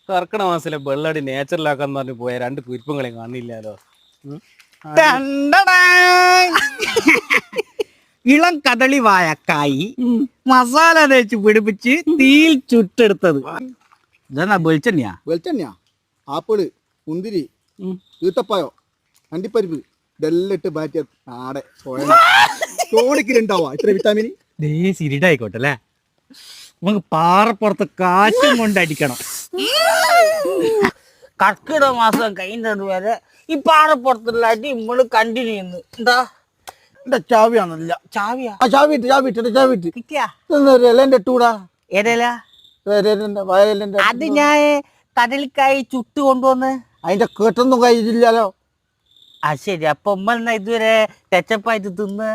കർക്കിട മാസത്തിലെ വെള്ളടി നേച്ചുറലാക്കാന്ന് പറഞ്ഞ് പോയ രണ്ട് കുരിപ്പുകളെ കാണില്ലാലോ. ഇളം കദളി വായക്കായി മസാല തേച്ച് പിടിപ്പിച്ച് തീയിൽ ചുട്ടെടുത്തത്. ഇതെന്നാ വെളിച്ചെണ്ണയാ? വെളിച്ചെണ്ണയാ, ആപ്പിള്, മുന്തിരി, ഈത്തപ്പായോ, അണ്ടിപ്പരിപ്പ് ഇതെല്ലാം ഇട്ട് മാറ്റിയ നാടെ തോണിക്കിലുണ്ടാവാ ഇത്ര വിറ്റാമിന്. സിരിഡായിക്കോട്ടെ അല്ലേ. നമുക്ക് പാറപ്പുറത്ത് കാറ്റും കൊണ്ടടിക്കണം. കർക്കിടക മാസം കഴിയുന്നത് വരെ ഈ പാറപ്പുറത്തുള്ള അടി നമ്മള് കണ്ടിന്യൂ ചെയ്യുന്നു. എന്താ എന്റെ ചാവിയാണല്ല. ചാവിയാ? ചാവിട്ട് കിട്ടിയാ? എന്റെ ടൂടാ ഏതേല? വയലിന്റെ അത് ഞാൻ കടലിക്കായി ചുട്ട് കൊണ്ടുവന്ന്. അതിന്റെ കേട്ടൊന്നും കഴിച്ചില്ലല്ലോ. ആ ശരി. അപ്പൊ ഉമ്മ ഇതുവരെ ടച്ചപ്പായിട്ട് തിന്ന്